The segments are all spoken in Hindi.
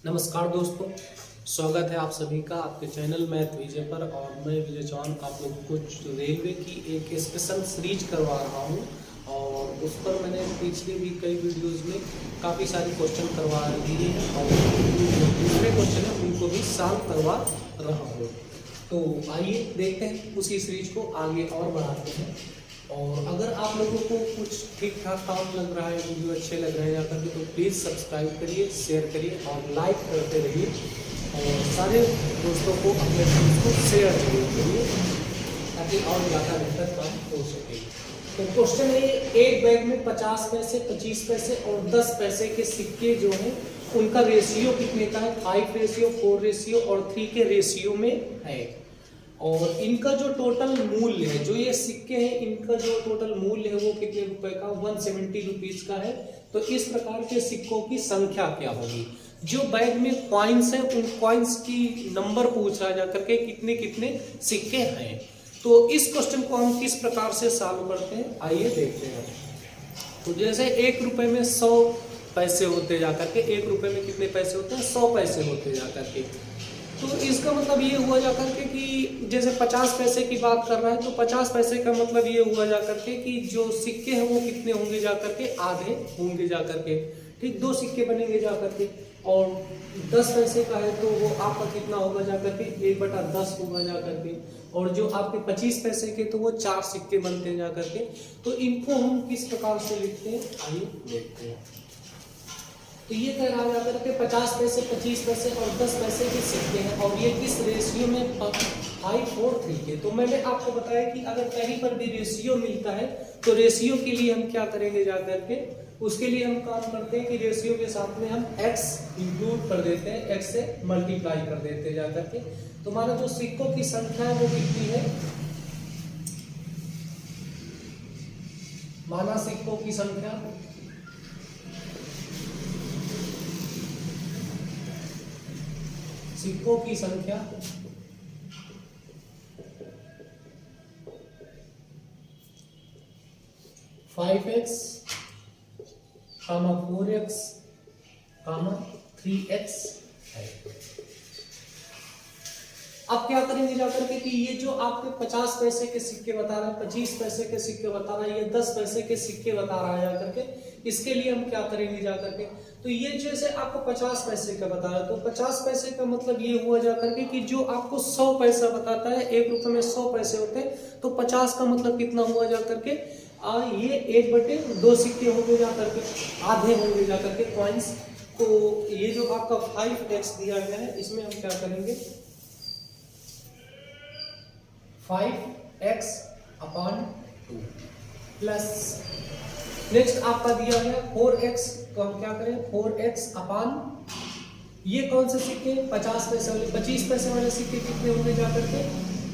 नमस्कार दोस्तों, स्वागत है आप सभी का आपके चैनल मैथ विजय पर। और मैं विजय चौहान आप लोगों को रेलवे की एक स्पेशल सीरीज करवा रहा हूं और उस पर मैंने पिछले भी कई वीडियोस में काफ़ी सारे क्वेश्चन करवा दिए हैं और दूसरे क्वेश्चन है उनको भी सॉल्व करवा रहा हूँ। तो आइए देखते हैं उसी सीरीज को आगे और बढ़ाते हैं। और अगर आप लोगों को कुछ ठीक ठाक काम लग रहा है, वीडियो अच्छे लग रहे हैं या करके, तो प्लीज़ सब्सक्राइब करिए, शेयर करिए और लाइक करते रहिए और सारे दोस्तों को अपने फ्रेंड्स को शेयर जरूर करिए ताकि और ज़्यादा बेहतर काम हो सके। तो क्वेश्चन है, एक बैग में 50 पैसे, 25 पैसे और 10 पैसे के सिक्के जो हैं उनका रेशियो कितने का है? 5 रेशियो, 4 रेशियो और 3 के रेशियो में है। और इनका जो टोटल मूल्य है, जो ये सिक्के हैं, इनका जो टोटल मूल्य है वो कितने रुपए का? 170 रुपीज का है। तो इस प्रकार के सिक्कों की संख्या क्या होगी? जो बैग में कॉइन्स है उन कॉइन्स की नंबर पूछा जा करके कितने कितने सिक्के हैं। तो इस क्वेश्चन को हम किस प्रकार से सॉल्व करते हैं, आइए देखते हैं। तो जैसे 1 रुपए में 100 पैसे होते जा करके, 1 रुपए में कितने पैसे होते हैं? 100 पैसे होते जा करके। तो इसका मतलब ये हुआ जा करके कि जैसे 50 पैसे की बात कर रहा है तो 50 पैसे का मतलब ये हुआ जा करके कि जो सिक्के हैं वो कितने होंगे जा करके? आधे होंगे जा करके। ठीक, 2 सिक्के बनेंगे जा करके। और 10 पैसे का है तो वो आपका कितना होगा जा करके? 1/10 होगा जा करके। और जो आपके 25 पैसे के तो वो 4 सिक्के बनते हैं जा करके। तो इनको हम किस प्रकार से लिखते हैं, आइए देखते हैं। तो ये कह रहा है कि 50 पैसे, 25 पैसे और 10 पैसे के सिक्के हैं और ये किस रेशियो में? 5:3 के। तो मैंने आपको बताया कि अगर कहीं पर भी रेशियो मिलता है तो रेशियो के लिए हम क्या करेंगे जा करके? उसके लिए हम काम करते हैं कि रेशियो के साथ में हम x इंक्लूड कर देते हैं, x से मल्टीप्लाई कर देते हैं जा करके। तो हमारा जो सिक्कों की संख्या है वो कितनी है? माना सिक्कों की संख्या सिक्कों की संख्या 5x, 4x, 3x है। अब क्या करेंगे जाकर के कि ये जो आपके 50 पैसे के सिक्के बता रहा है, 25 पैसे के सिक्के बता रहा है, ये 10 पैसे के सिक्के बता रहा है जाकर के, इसके लिए हम क्या करेंगे जाकर के? तो ये जैसे आपको 50 पैसे का बता रहा है तो 50 पैसे का मतलब ये हुआ जाकर के कि जो आपको 100 पैसा बताता है, 1 रुपए में 100 पैसे होते हैं, तो 50 का मतलब कितना हुआ जाकर के? ये 1/2 सिक्के होंगे जाकर के, आधे होंगे जाकर के कॉइन्स। तो ये जो आपका 5x दिया गया है इसमें हम क्या करेंगे? 5x/2 प्लस नेक्स्ट आपका दिया गया 4x, तो हम क्या करें? 4x/, ये कौन से सिक्के? 50 पैसे वाले। 25 पैसे वाले सिक्के कितने होंगे जा करके?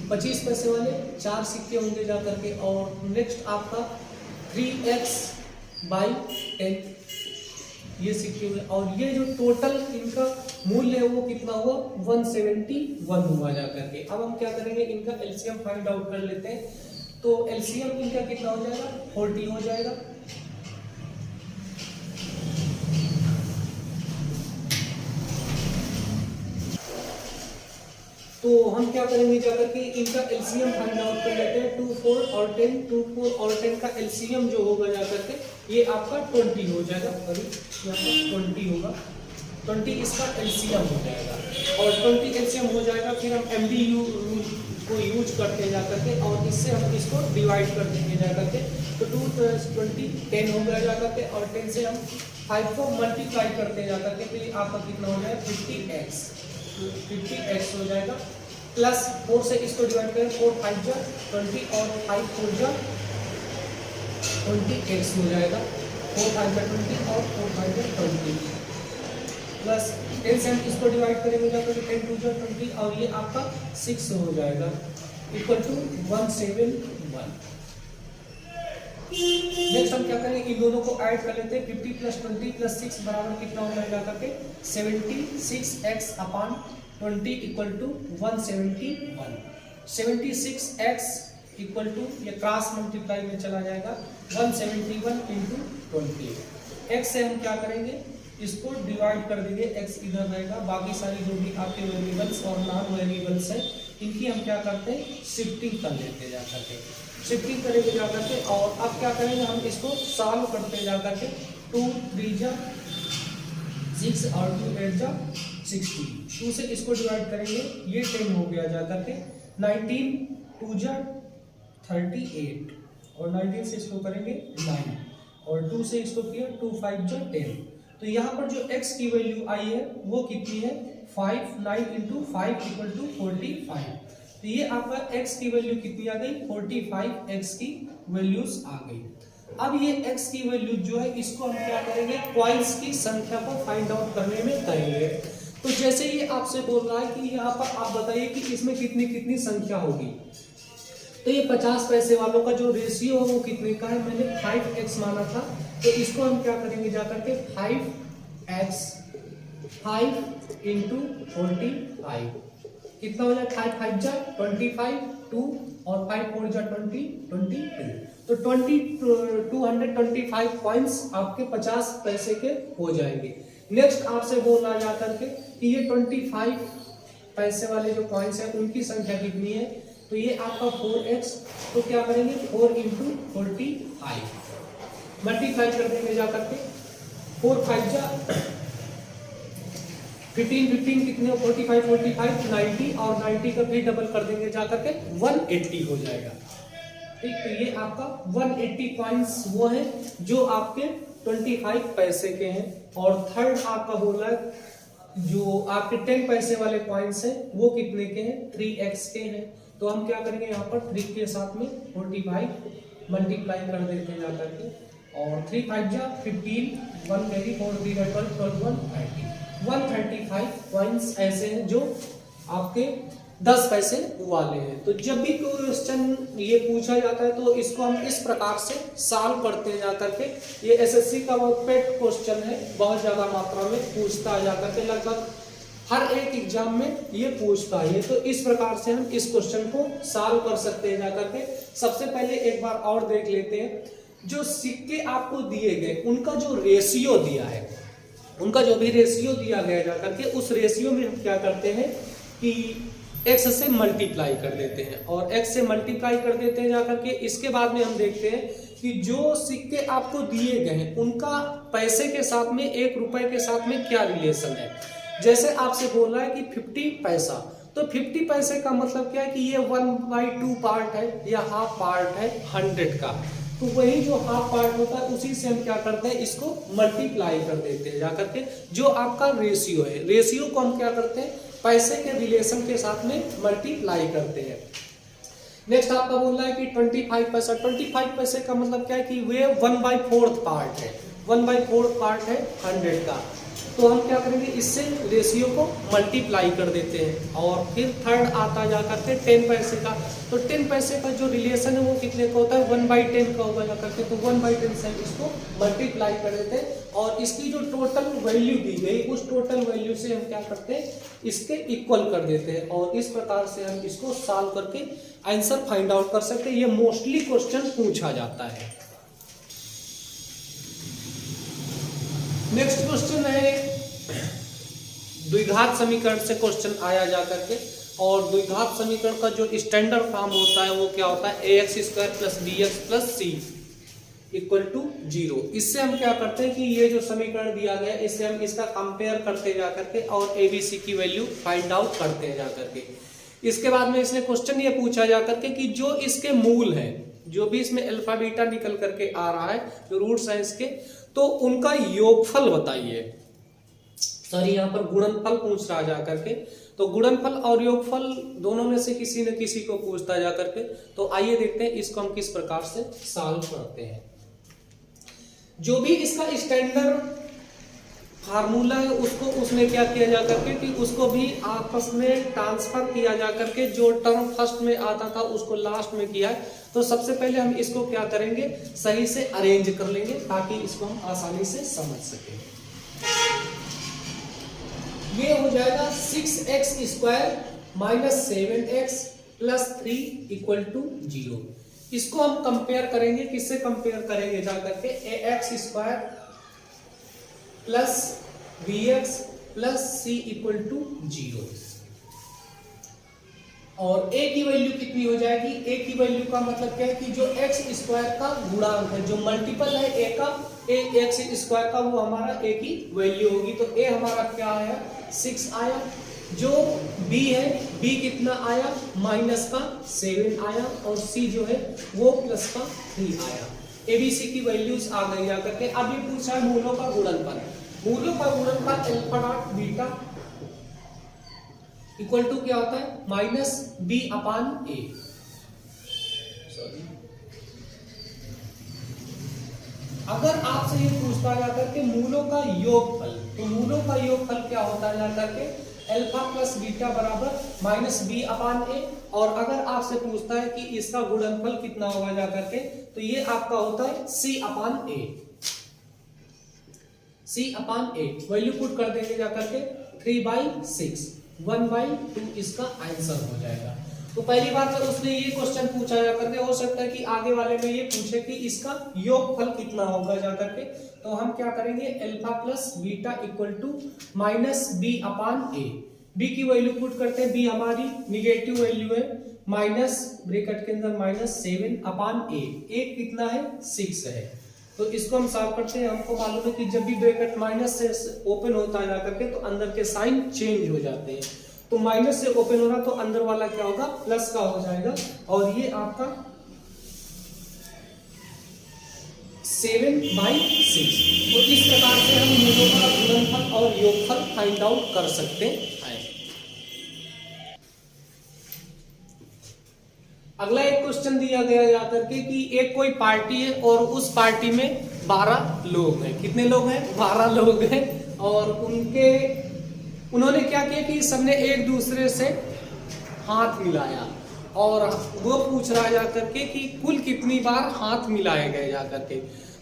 25 पैसे वाले 4 सिक्के होंगे जा करके। और नेक्स्ट आपका 3x/10 ये सिक्के हुए। और ये जो टोटल इनका मूल्य है वो कितना हुआ? 171 हुआ जा करके। अब हम क्या करेंगे? इनका एलसीएम फाइंड आउट कर लेते हैं। तो एलसीएम इनका कितना हो जाएगा? 40 हो जाएगा। तो हम क्या करेंगे जाकर के इनका एलसीएम फाइंड आउट कर लेते हैं। 2, 4 और 10, 2, 4 और 10 का एलसीएम जो होगा जाकर के ये आपका 20 हो जाएगा। अभी यहाँ पर 20 होगा, 20 इसका एलसीएम हो जाएगा। और 20 एलसीएम हो जाएगा, फिर हम एमडीयू रूल को यूज करते हैं जाकर के और इससे हम इसको डिवाइड कर देंगे जाकर के। तो 2 + 20 10 हो गया जाकर के और 10 से हम 5 को मल्टीप्लाई करते हैं जाकर के, तो ये आपका कितना हो जाएगा? 50x। 50x हो जाएगा प्लस 4 से इसको डिवाइड करें, 4 5 जा 20 और 5 4 जा 20x हो जाएगा। 4 5 जा 20 और 4 5 जा 20 प्लस 10 से हम इसको डिवाइड करेंगे जाकर 10 2 जा 20 और ये आपका 6 हो जाएगा इक्वल टू 171। नेक्स्ट हम क्या करेंगे? इन दोनों को ऐड कर लेते हैं। 50 + 20 + 6 बराबर कितना हो जाएगा करके? 76x/20 equal to 171। 76x equal to, ये क्रॉस मल्टीप्लाई में चला जाएगा, 171 × 20। x से हम क्या करेंगे? इसको डिवाइड कर देंगे, x इधर रहेगा, बाकी सारी जो भी आपके वेरिएबल्स और नॉन वेरिएबल्स हैं इनकी हम क्या करते हैं शिफ्टिंग कर लेते हैं जाकर के, शिफ्टिंग करेंगे जाकर के। और अब क्या करेंगे हम इसको सॉल्व करते हैं जाकर के। 2 3 जा 6 और 2 8 जा 16, 2 से इसको डिवाइड करेंगे, ये 10 हो गया जाकर के। 19 2 जा 38 और 19 से इसको करेंगे 9 और 2 से इसको किया 2 5 जा 10। तो यहाँ पर जो x की वैल्यू आई है वो कितनी है 5, 9 इंटू 5 इक्वल टू 45। तो ये आपका x की वैल्यू कितनी आ गई 45 x की वैल्यूज आ गई। अब ये x की वैल्यू जो है इसको हम क्या करेंगे कॉइन्स की संख्या को फाइंड आउट करने में करेंगे। तो जैसे ये आपसे बोल रहा है कि यहाँ पर आप बताइए कि इसमें कितनी कितनी संख्या होगी। तो ये 50 पैसे वालों का जो रेशियो है वो कितने का है, मैंने 5x माना था। तो इसको हम क्या करेंगे जाकर के 5x 5 इंटू 45 कितना हो जाए 5 5 जा 25 2 और 5 4 जा 20 22। तो 225 कॉइन्स आपके 50 पैसे के हो जाएंगे। नेक्स्ट आपसे बोल रहा जाकर के कि ये 25 पैसे वाले जो कॉइन्स हैं उनकी संख्या कितनी है। तो ये आपका 4x, तो क्या करेंगे 4 इंटू 45 मल्टीप्लाई कर देंगे जाकर के। 4 5 जा 15 15 कितने 45 45 90 और 90 का भी डबल कर देंगे जाकर के 180 हो जाएगा। ठीक, तो ये आपका 180 कॉइन्स वो है जो आपके 25 पैसे के हैं। और थर्ड आपका बोल रहा है जो आपके 10 पैसे वाले कॉइन्स हैं वो कितने के हैं 3x के हैं। तो हम क्या करेंगे यहाँ पर 3 के साथ में 45 मल्टीप्लाई कर देते हैं जाकर के। और 3 5 जा 15 1 मेरी 4 3 12 12 135 कॉइन्स ऐसे हैं जो आपके 10 पैसे वाले हैं। तो जब भी कोई क्वेश्चन ये पूछा जाता है तो इसको हम इस प्रकार से सॉल्व करते हैं जाकर के। ये एसएससी का बहुत पेट क्वेश्चन है, बहुत ज्यादा मात्रा में पूछता है जाकर के, लगभग हर एक एग्जाम में ये पूछता है। तो इस प्रकार से हम इस क्वेश्चन को सॉल्व कर सकते हैं जाकर के। सबसे पहले एक बार और देख लेते हैं, जो सिक्के आपको दिए गए उनका जो रेशियो दिया है, उनका जो भी रेशियो दिया गया जाकर के उस रेशियो में हम क्या करते हैं कि x से मल्टीप्लाई कर देते हैं और x से मल्टीप्लाई कर देते हैं जाकर के। इसके बाद में हम देखते हैं कि जो सिक्के आपको दिए गए हैं उनका पैसे के साथ में 1 रुपए के साथ में क्या रिलेशन है। जैसे आपसे बोल रहा है कि 50 पैसा, तो 50 पैसे का मतलब क्या है कि ये 1/2 पार्ट है या हाफ पार्ट है 100 का। तो वही जो हाफ पार्ट होता है उसी से हम क्या करते हैं इसको मल्टीप्लाई कर देते हैं जाकर के। जो आपका रेशियो है, रेशियो को हम क्या करते हैं पैसे के रिलेशन के साथ में मल्टीप्लाई करते हैं। नेक्स्ट आपका बोल रहा है कि 25 पैसा, 25 पैसे का मतलब क्या है कि वे 1/4 पार्ट है, 1/4 पार्ट है 100 का। तो हम क्या करेंगे इससे रेशियो को मल्टीप्लाई कर देते हैं। और फिर थर्ड आता जा करके 10 पैसे का, तो 10 पैसे का जो रिलेशन है वो कितने का होता है 1/10 का होगा जा करके। तो 1/10 से इसको मल्टीप्लाई कर देते हैं और इसकी जो टोटल वैल्यू दी गई उस टोटल वैल्यू से हम क्या करते हैं इसके इक्वल कर देते हैं। और इस प्रकार से हम इसको सॉल्व करके आंसर फाइंड आउट कर सकते हैं। ये मोस्टली क्वेश्चन पूछा जाता है। नेक्स्ट क्वेश्चन है द्विघात समीकरण से क्वेश्चन आया जा करके। और द्विघात समीकरण का जो स्टैंडर्ड फॉर्म होता है वो क्या होता है ax² + bx + c = 0। इससे हम क्या करते हैं कि ये जो समीकरण दिया गया है इससे हम इसका कंपेयर करते जा करके और abc की वैल्यू फाइंड आउट करते हैं जा करके। इसके बाद में इसने क्वेश्चन ये पूछा जा करके कि जो इसके मूल है, जो भी इसमें अल्फा बीटा निकल करके आ रहा है जो रूट्स हैं इसके, तो उनका योगफल बताइए। सॉरी यहाँ पर गुणनफल पूछ रहा जा करके। तो गुणनफल और योगफल दोनों में से किसी न किसी को पूछता जा करके। तो आइए देखते हैं इसको हम किस प्रकार से सॉल्व करते हैं। जो भी इसका स्टैंडर्ड फार्मूला है उसको उसने क्या किया जा करके कि उसको भी आपस में ट्रांसफर किया जा करके। जो टर्म फर्स्ट में आता था उसको लास्ट में किया है। तो सबसे पहले हम इसको क्या करेंगे सही से अरेंज कर लेंगे ताकि इसको हम आसानी से समझ सकें। ये हो जाएगा 6x² - 7x + 3 = 0। इसको हम कंपेयर करेंगे, किससे कंपेयर करेंगे जा करके ax² + Vx plus C equal to 0। और a की वैल्यू कितनी हो जाएगी? a की वैल्यू का मतलब क्या है कि जो x स्क्वायर का गुणांक है, जो मल्टीपल है a का, x स्क्वायर का, वो हमारा a की वैल्यू होगी। तो a हमारा क्या आया? 6 आया। जो b है, b कितना आया? माइनस का 7 आया। और c जो है वो प्लस का 3 आया। abc की वैल्यूज आ गई जाकर के। अब ये पूछा है मूलों का गुणनफल। मूलों का गुणनफल alpha dot beta equal to क्या होता है? Minus B upon A. Sorry, अगर आपसे ये पूछता जाकर के मूलों का योगफल, तो मूलों का योगफल क्या होता है जाकर के? अल्फा प्लस बीटा बराबर माइनस बी अपान ए। और अगर आपसे पूछता है कि इसका गुणनफल कितना होगा जाकर के, तो ये आपका होता है सी अपान ए। सी अपान ए वैल्यू पुट कर देंगे जाकर के 3/6, 1/2 इसका आंसर हो जाएगा। तो पहली बार जब उसने ये क्वेश्चन पूछा जाकर के, हो सकता है कि आगे वाले में ये पूछे कि इसका योगफल कितना होगा जाकर के। तो हम क्या करेंगे? Alpha plus beta equal to minus B upon A. B की वैल्यू पुट करते हैं, बी हमारी निगेटिव वैल्यू है, माइनस ब्रैकेट के अंदर माइनस 7 अपान ए कितना है? 6 है। तो इसको हम सॉल्व करते हैं। हमको मालूम है कि जब भी ब्रैकेट माइनस से ओपन होता है जाकर के, तो अंदर के साइन चेंज हो जाते हैं। तो माइनस से ओपन हो रहा, तो अंदर वाला क्या होगा? प्लस का हो जाएगा। और ये आपका 7/6। तो इस प्रकार से हम मूलों का गुणनफल और योगफल फाइंड आउट कर सकते हैं। अगला एक क्वेश्चन दिया गया जाकर के कि एक कोई पार्टी है और उस पार्टी में 12 लोग हैं। कितने लोग हैं? 12 लोग हैं। और उन्होंने क्या किया कि सबने एक दूसरे से हाथ मिलाया। और वो पूछ रहा है जाकर के कि कुल कितनी बार हाथ मिलाए गए जाकर के।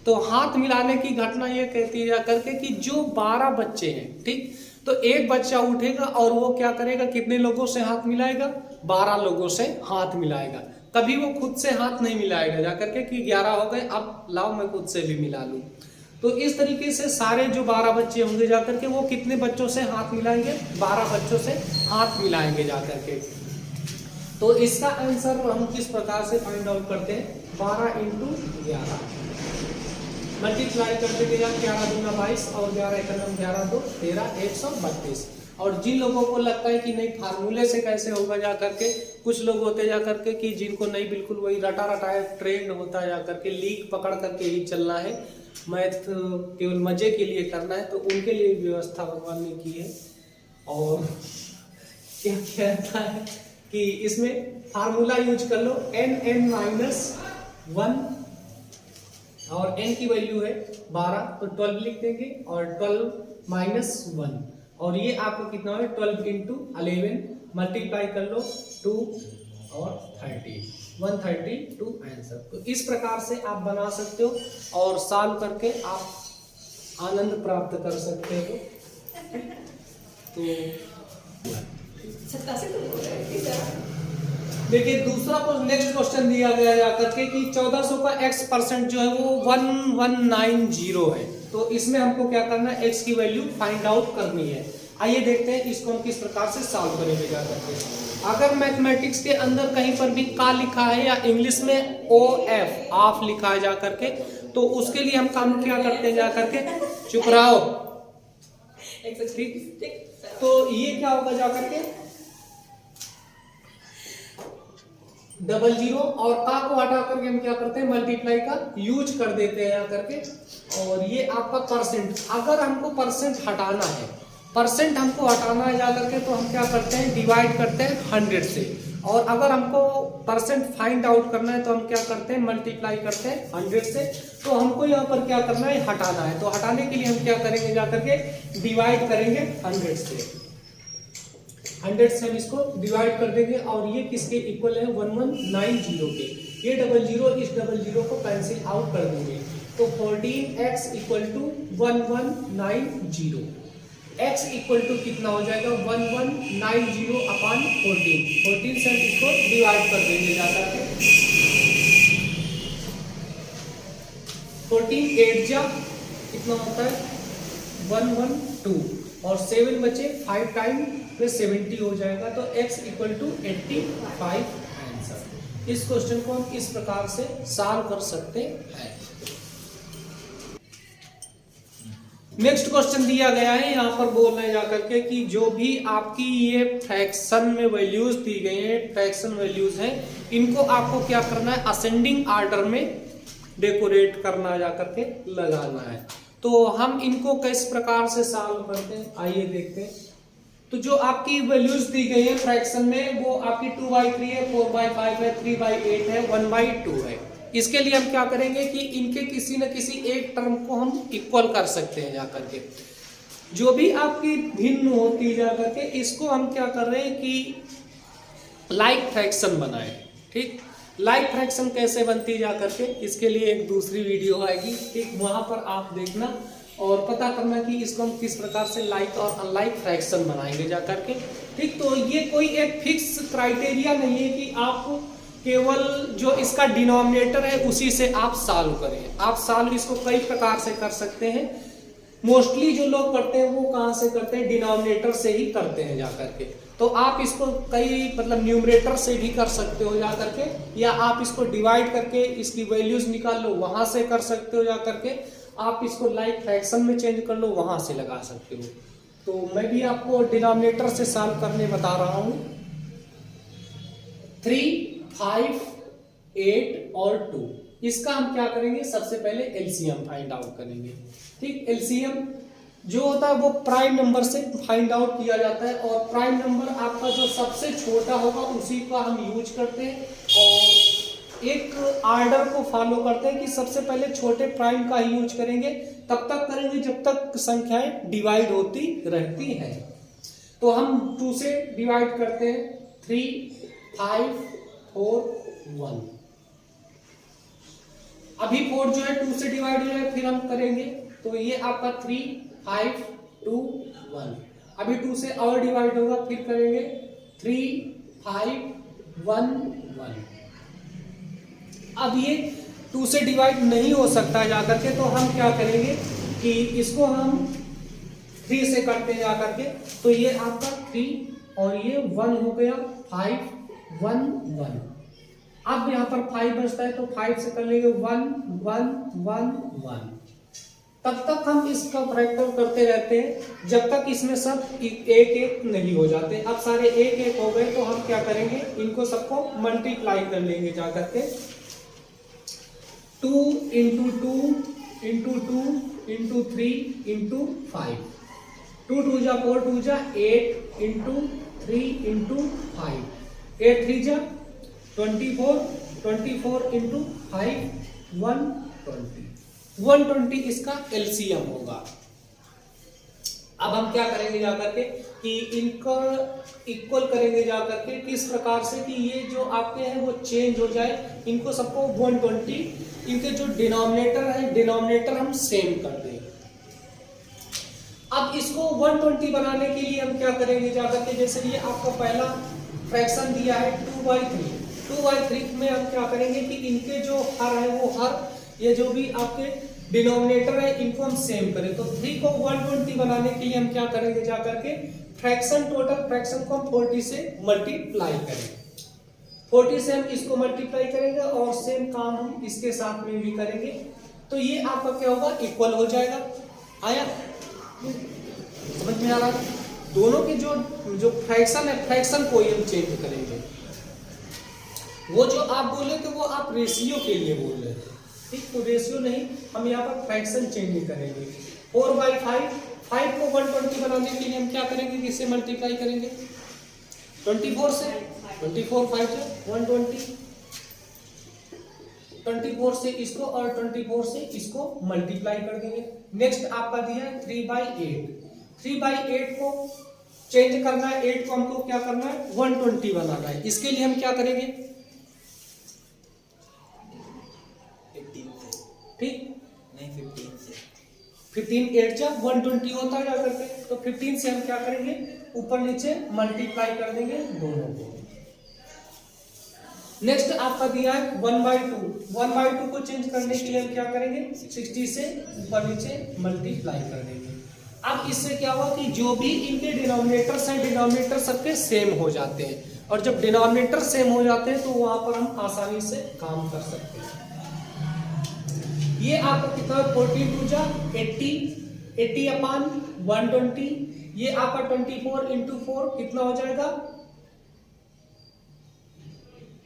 तो हाथ मिलाने की घटना ये कहती है जाकर के कि जो 12 बच्चे हैं, ठीक, तो एक बच्चा उठेगा और वो क्या करेगा? कितने लोगों से हाथ मिलाएगा? 12 लोगों से हाथ मिलाएगा। कभी वो खुद से हाथ नहीं मिलाएगा जाकर के कि 11 हो गए, अब लाओ मैं खुद से भी मिला लूं। तो इस तरीके से सारे जो 12 बच्चे होंगे जाकर के, वो कितने बच्चों से हाथ मिलाएंगे? 12 बच्चों से हाथ मिलाएंगे जाकर के। तो इसका आंसर हम किस प्रकार से फाइंड आउट करते हैं? 12 × 11 मल्टीप्लाई करते गए, 11 दूना 22 और 11 एकम 11 2 13 132। और जिन लोगों को लगता है कि नहीं फार्मूले से कैसे होगा जाकर के, कुछ लोग होते जाकर के कि जिनको नहीं बिल्कुल वही रटा रटाया ट्रेंड होता है जाकर के, लीक पकड़ करके ही चलना है, मैथ केवल मजे के लिए करना है, तो उनके लिए व्यवस्था भगवान ने की है। और क्या कहता है कि इसमें फार्मूला यूज कर लो, n(-1) और n की वैल्यू है 12, तो 12 लिख देंगे। और 12 - 1, और ये आपको कितना है? 12 × 11 मल्टीप्लाई कर लो 2 और 30, 132 आंसर। तो इस प्रकार से आप बना सकते हो और सॉल्व करके आप आनंद प्राप्त कर सकते हो। तो देखिए दूसरा नेक्स्ट क्वेश्चन दिया गया जाकर के कि 1400 का x% जो है वो 1190 है। तो इसमें हमको क्या करना है? x की वैल्यू फाइंड आउट करनी है। आइए देखते हैं इसको हम किस प्रकार से सॉल्व करेंगे जाकर के। अगर मैथमेटिक्स के अंदर कहीं पर भी का लिखा है या इंग्लिश में OF ऑफ लिखा है जाकर के, तो उसके लिए हम काम क्या करते हैं जाकर के? चुप रहो। तो ये क्या होगा जाकर के? 00 और का को हटा करके हम क्या करते हैं? मल्टीप्लाई का यूज कर देते हैं यहाँ करके। और ये आपका परसेंट, अगर हमको परसेंट हटाना है, परसेंट हमको हटाना है जाकर के, तो हम क्या करते हैं? डिवाइड करते हैं 100 से। और अगर हमको परसेंट फाइंड आउट करना है, तो हम क्या करते हैं? मल्टीप्लाई करते हैं 100 से। तो हमको यहाँ पर क्या करना है? हटाना है। तो हटाने के लिए हम क्या करेंगे जाकर के? डिवाइड करेंगे 100 से। 100 से हम इसको डिवाइड कर देंगे और ये किसके इक्वल है? 1190 के। ये 00 इस 00 को कैंसिल आउट कर देंगे। तो 14x = 1190। x इक्वल टू कितना हो जाएगा? 1190 अपान 14। 14 से इसको डिवाइड कर देंगे जाकर के। 14 8 जा कितना होता है? 1 1 2 और 7 बचे, 5 टाइम में 70 हो जाएगा, तो x इक्वल टू 85 आंसर। इस क्वेश्चन को हम इस प्रकार से सॉल्व कर सकते हैं। नेक्स्ट क्वेश्चन दिया गया है, यहाँ पर बोल रहे हैं जाकर के कि जो भी आपकी ये फ्रैक्शन में वैल्यूज दी गई है, फ्रैक्शन वैल्यूज हैं, इनको आपको क्या करना है, असेंडिंग आर्डर में डेकोरेट करना जाकर के लगाना है। तो हम इनको किस प्रकार से सॉल्व करते हैं, आइए देखते हैं। तो जो आपकी वैल्यूज दी गई है फ्रैक्शन में, वो आपकी 2/3 है, 4/5 है, 3/8 है, 1/2 है। इसके लिए हम क्या करेंगे कि इनके किसी न किसी एक टर्म को हम इक्वल कर सकते हैं जाकर के। जो भी आपकी भिन्न होती जाकर के, इसको हम क्या कर रहे हैं कि लाइक फ्रैक्शन बनाए। ठीक, लाइक फ्रैक्शन कैसे बनती जाकर के, इसके लिए एक दूसरी वीडियो आएगी, ठीक, वहां पर आप देखना और पता करना कि इसको हम किस प्रकार से लाइक और अनलाइक फ्रैक्शन बनाएंगे जाकर के। ठीक, तो ये कोई एक फिक्स क्राइटेरिया नहीं है कि आप केवल जो इसका डिनोमिनेटर है उसी से आप सॉल्व करें। आप सॉल्व इसको कई प्रकार से कर सकते हैं। मोस्टली जो लोग करते हैं वो कहाँ से करते हैं, डिनोमिनेटर से ही करते हैं जाकर के। तो आप इसको कई मतलब न्यूमरेटर से भी कर सकते हो जाकर के, या आप इसको डिवाइड करके इसकी वैल्यूज निकाल लो, वहां से कर सकते हो जाकर के। आप इसको लाइक फ्रैक्शन में चेंज कर लो, वहां से लगा सकते हो। तो मैं भी आपको डिनोमिनेटर से सॉल्व करने बता रहा हूं। 3, 5, 8 और 2, इसका हम क्या करेंगे, सबसे पहले एलसीएम फाइंड आउट करेंगे। ठीक, एलसीएम जो होता है वो प्राइम नंबर से फाइंड आउट किया जाता है, और प्राइम नंबर आपका जो सबसे छोटा होगा उसी का हम यूज करते हैं, और एक आर्डर को फॉलो करते हैं कि सबसे पहले छोटे प्राइम का ही यूज करेंगे। तब तक करेंगे जब तक संख्याएं डिवाइड होती रहती हैं। तो हम 2 से डिवाइड करते हैं, 3, 5, 4, 1। अभी 4 जो है 2 से डिवाइड हो जाए, फिर हम करेंगे तो ये आपका 3, 5, 2, 1। अभी 2 से और डिवाइड होगा, फिर करेंगे 3, 5, 1, 1। अब ये 2 से डिवाइड नहीं हो सकता है जाकर के, तो हम क्या करेंगे कि इसको हम 3 से करते हैं जाकर के। तो ये आपका 3 और ये 1 हो गया, 5, 1, 1। अब यहाँ पर 5 बचता है, तो 5 से कर लेंगे 1, 1, 1, 1। तब तक हम इसका फैक्टर करते रहते हैं जब तक इसमें सब एक एक नहीं हो जाते। अब सारे एक एक हो गए, तो हम क्या करेंगे, इनको सबको मल्टीप्लाई कर लेंगे जाकर के। 2 × 2 × 2 × 3 × 5। 2 2 जा 4, 2 जा 8 × 3 × 5। 8 3 जा 24, 24 × 5, 120। 120 इसका एलसीएम होगा। अब हम क्या करेंगे जाकर के कि इनको इक्वल करेंगे जाकर के, किस प्रकार से कि ये जो आपके हैं वो चेंज हो जाए, इनको सबको 120, इनके जो डिनोमिनेटर है डिनोमिनेटर हम सेम कर दें। अब इसको 120 बनाने के लिए हम क्या करेंगे जाकर के, जैसे ये आपका पहला फ्रैक्शन दिया है 2/3। 2/3 में हम क्या करेंगे कि इनके जो हर है वो हर, ये जो भी आपके डिनोमिनेटर है इनको हम सेम करें। तो 3 को 120 बनाने के लिए हम क्या करेंगे जाकर के, फ्रैक्शन टोटल फ्रैक्शन को हम 40 से मल्टीप्लाई करेंगे। 40 से हम इसको मल्टीप्लाई करेंगे और सेम काम हम इसके साथ में भी करेंगे। तो ये आपका क्या होगा, इक्वल हो जाएगा। आया समझ में आ रहा है? दोनों के जो फ्रैक्शन है, फ्रैक्शन को ही हम चेंज करेंगे। वो जो आप बोले थे वो आप रेशियो के लिए बोल रहे थे, ठीक, तो रेशियो नहीं, हम यहाँ पर फ्रैक्शन चेंज करेंगे। 4/5, 5 को 120 बनाने के लिए हम क्या करेंगे, किससे मल्टीप्लाई करेंगे, 24 से। 24 5 से 120, 24 से इसको और 24 से इसको मल्टीप्लाई कर देंगे। नेक्स्ट आपका दिया है 3/8। 3/8 को चेंज करना है, 8 को हमको क्या करना है, 120 बनाना है। इसके लिए हम क्या करेंगे, ठीक नहीं, 15 से। 15 8 जब 120 होता है जाकर के, तो 15 से हम क्या करेंगे, ऊपर नीचे मल्टीप्लाई कर देंगे दोनों को। नेक्स्ट आपका दिया है 1/2। 1/2 को चेंज करने के लिए हम क्या करेंगे, 60 से ऊपर नीचे मल्टीप्लाई कर देंगे। अब इससे क्या हुआ कि जो भी इनके डिनोमिनेटर्स हैं, डिनोमिनेटर सबके सेम हो जाते हैं, और जब डिनोमिनेटर सेम हो जाते हैं तो वहां पर हम आसानी से काम कर सकते हैं। ये आपका कितना 42 जा 80, 80 अपान 120, ये आपका 24 इंटू 4 कितना हो जाएगा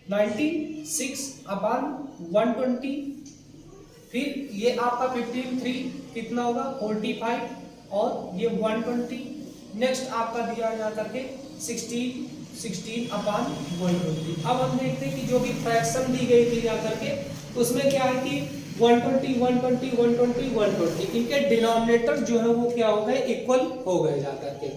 96 अपान 120, फिर ये आपका 15 3 कितना होगा 45, और ये 120, नेक्स्ट आपका दिया जा करके 16 अपान 120। अब हम देखते हैं कि जो भी फ्रैक्शन दी गई थी जा करके उसमें क्या है कि 120 120 120 120 इनके डिनोमिनेटर जो है वो क्या हो गए इक्वल हो गए जा करके।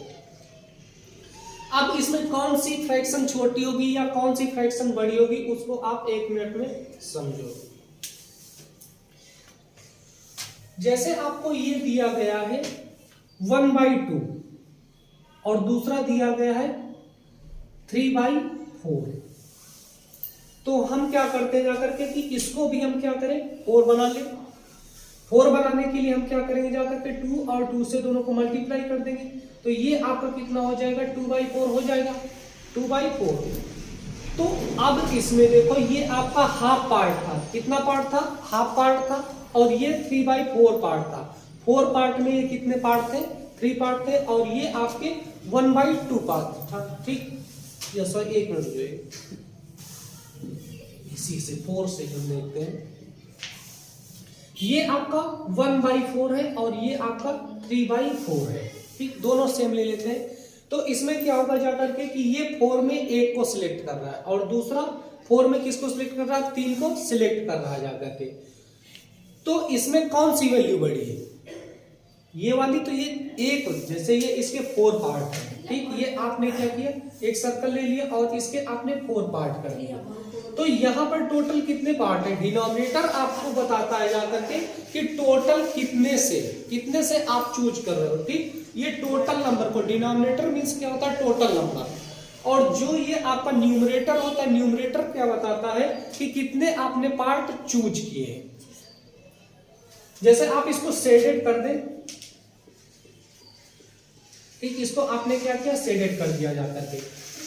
अब इसमें कौन सी फ्रैक्शन छोटी होगी या कौन सी फ्रैक्शन बड़ी होगी उसको आप 1 मिनट में समझो। जैसे आपको ये दिया गया है 1/2 और दूसरा दिया गया है 3/4, तो हम क्या करते हैं जाकर के कि इसको भी हम क्या करें 4 बना लें। 4 बनाने के लिए हम क्या करेंगे जाकर के 2 और 2 से दोनों को मल्टीप्लाई कर देंगे, तो ये आपका कितना हो जाएगा 2/4 हो जाएगा 2/4। तो अब इसमें देखो ये आपका हाफ पार्ट था, कितना पार्ट था हाफ पार्ट था, और ये 3/4 पार्ट था। 4 पार्ट में ये कितने पार्ट थे 3 पार्ट थे, और ये आपके 1/2 पार्ट था। ठीक, ये सॉरी 1 मिनट जो इसी से 4 से हम देखते हैं, ये आपका 1/4 है और ये आपका 3/4 है। ठीक, दोनों सेम ले लेते हैं। तो इसमें क्या होगा जाकर के कि ये 4 में एक को सिलेक्ट कर रहा है और दूसरा 4 में किसको सिलेक्ट कर रहा है 3 को सिलेक्ट कर रहा है जाकर के। तो इसमें कौन सी वैल्यू बड़ी है ये वाली, तो ये एक, जैसे ये इसके 4 पार्ट है। ठीक, ये आपने क्या किया एक सर्कल ले लिया और इसके आपने 4 पार्ट कर दिया। तो यहाँ पर टोटल कितने पार्ट है, डिनोमिनेटर आपको बताता है जाकर के कि टोटल कितने से आप चूज कर रहे हो। ठीक, ये टोटल नंबर को, डिनोमिनेटर मींस क्या होता है टोटल नंबर, और जो ये आपका न्यूमरेटर होता है, न्यूमरेटर क्या बताता है कि कितने आपने पार्ट चूज किए हैं। जैसे आप इसको शेडेड कर दें, ठीक, इसको आपने क्या किया शेडेड कर दिया जाकर के,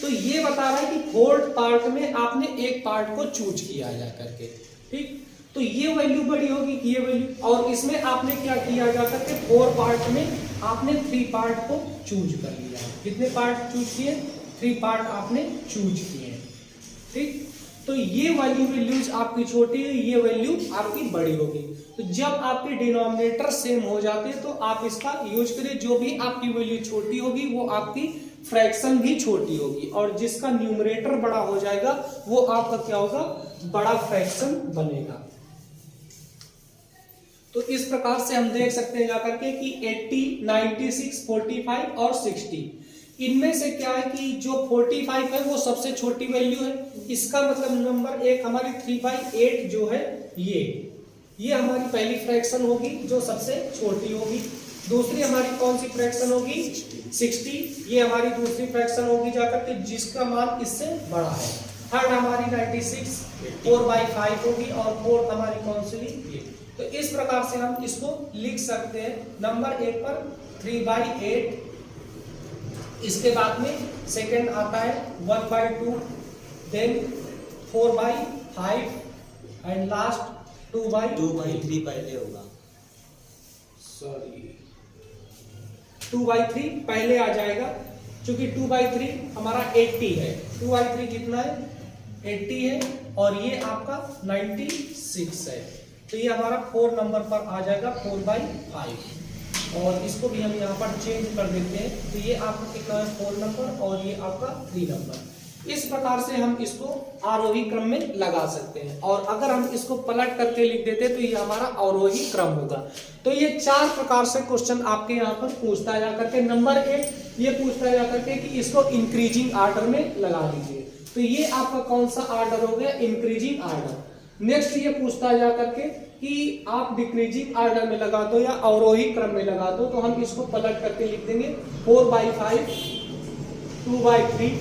तो ये बता रहा है कि 4 पार्ट में आपने एक पार्ट को चूज किया जाकर के। ठीक, तो ये वैल्यू बड़ी होगी कि ये वैल्यू, और इसमें आपने क्या किया जाकर के 4 पार्ट में आपने 3 पार्ट को चूज कर लिया। कितने पार्ट चूज किए 3 पार्ट आपने चूज किए। ठीक, तो ये वाली वैल्यूज आपकी छोटी है, ये वैल्यू आपकी बड़ी होगी। तो जब आपके डिनोमिनेटर सेम हो जाते हैं तो आप इसका यूज करिए, जो भी आपकी वैल्यू छोटी होगी वो आपकी फ्रैक्शन भी छोटी होगी, और जिसका न्यूमरेटर बड़ा हो जाएगा वो आपका क्या होगा बड़ा फ्रैक्शन बनेगा। तो इस प्रकार से हम देख सकते हैं जाकर के कि 80, 96, 45 और 60, इनमें से क्या है कि जो 45 है वो सबसे छोटी वैल्यू है। इसका मतलब नंबर 1 हमारी 3/8 जो है ये हमारी पहली फ्रैक्शन होगी जो सबसे छोटी होगी। दूसरी हमारी कौन सी फ्रैक्शन होगी 60, ये हमारी दूसरी फ्रैक्शन होगी जाकर के जिसका मान इससे बड़ा है। थर्ड हमारी 96 4/5 होगी, और फोर्थ हमारी कौन सी ये। तो इस प्रकार से हम इसको लिख सकते हैं। नंबर 1 पर 3/8, इसके बाद में सेकंड आता है 1/2, देन 4/5 एंड लास्ट 2/3 पहले होगा, सॉरी 2/3 पहले आ जाएगा, क्योंकि 2/3 हमारा 80 है। 2/3 कितना है 80 है, और ये आपका 96 है, तो ये हमारा 4 नंबर पर आ जाएगा 4/5। और इसको भी हम यहाँ पर चेंज कर देते हैं, तो ये आपका कितना है 4 नंबर और ये आपका 3 नंबर। इस प्रकार से हम इसको आरोही क्रम में लगा सकते हैं, और अगर हम इसको पलट करके लिख देते तो ये हमारा अवरोही क्रम होगा। तो ये 4 प्रकार से क्वेश्चन आपके यहाँ पर पूछता है जाकर के। नंबर 1 ये पूछता है जाकर के कि इसको इंक्रीजिंग आर्डर में लगा दीजिए, तो ये आपका कौन सा आर्डर हो गया इंक्रीजिंग आर्डर। नेक्स्ट ये पूछता है जाकर के कि आप डिक्रीजिंग आर्डर में लगा दो या अवरोही क्रम में लगा दो, तो हम इसको पलट करके लिख देंगे 4/5, 2/3,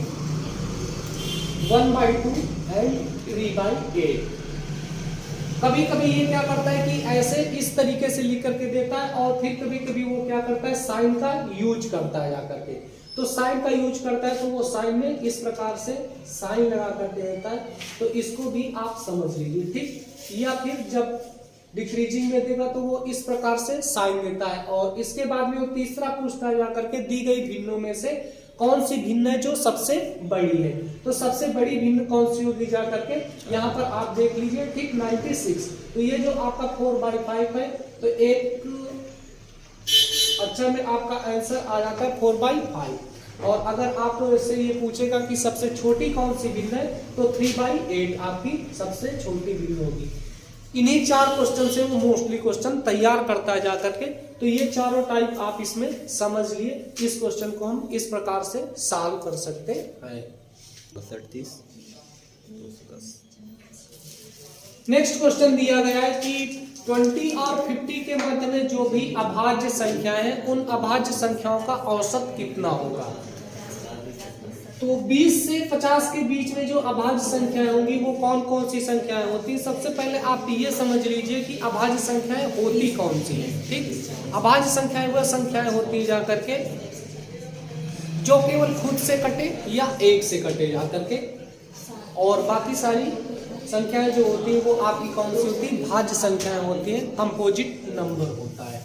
1/2 एंड 3/8। कभी कभी ये क्या करता है कि ऐसे इस तरीके से लिख करके देता है, और फिर कभी कभी वो क्या करता है साइन का यूज करता है जाकर के। तो साइन का यूज करता है तो वो साइन में इस प्रकार से साइन लगा करके देता है, तो इसको भी आप समझ लीजिए, ठीक। या फिर जब डिक्रीजिंग में देगा तो वो इस प्रकार से साइन देता है। और इसके बाद में वो तीसरा पूछता है जाकर के दी गई भिन्नों में से कौन सी भिन्न है जो सबसे बड़ी है। तो सबसे बड़ी भिन्न कौन सी होगी जा करके यहाँ पर आप देख लीजिए, ठीक 96। तो ये जो आपका 4/5 है, तो एक अच्छा में आपका आंसर आ जाता है 4/5। और अगर आप तो इससे ये पूछेगा कि सबसे छोटी कौन सी भिन्न है, तो 3/8 आपकी सबसे छोटी भिन्न होगी। इन्हीं 4 क्वेश्चन से वो मोस्टली क्वेश्चन तैयार करता है जाकर के। तो ये चारों टाइप आप इसमें समझ लिए। इस क्वेश्चन को हम इस प्रकार से सॉल्व कर सकते हैं। 38 210। नेक्स्ट क्वेश्चन दिया गया है कि 20 और 50 के मध्य में जो भी अभाज्य संख्याएं हैं, उन अभाज्य संख्याओं का औसत कितना होगा। तो 20 से 50 के बीच में जो अभाज्य संख्याएं होंगी वो कौन कौन सी संख्याएं होती हैं। सबसे पहले आप ये समझ लीजिए कि अभाज्य संख्याएं होती कौन सी हैं, ठीक। अभाज्य संख्याएं वह संख्याएं होती जा करके जो केवल खुद से कटे या एक से कटे जा करके, और बाकी सारी संख्याएं जो होती हैं वो आपकी कौन सी होती है, भाज्य संख्याएं होती हैं, कंपोजिट नंबर होता है।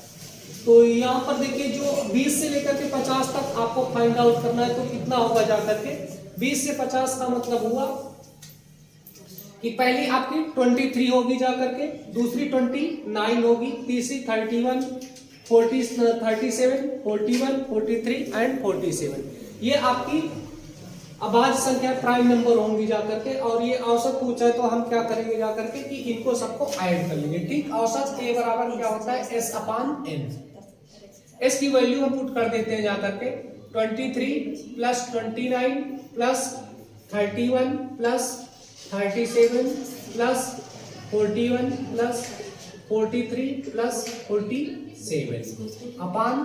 तो यहाँ पर देखिए जो 20 से लेकर के 50 तक आपको फाइंड आउट करना है, तो कितना होगा जाकर के 20 से 50 का मतलब हुआ कि पहली आपकी 23 होगी जाकर के, दूसरी 29 होगी, तीसरी 31, 40, 37, 41, 43 एंड 47। ये आपकी अभाज्य संख्या प्राइम नंबर होंगी जाकर के। और ये औसत पूछा है तो हम क्या करेंगे जाकर के कि इनको सबको ऐड कर लेंगे, ठीक। औसत A बराबर क्या होता है S/N। S की वैल्यू हम पुट कर देते हैं जाकर के 23 plus 29 plus 31 plus 37 plus 41 plus 43 plus 47 अपान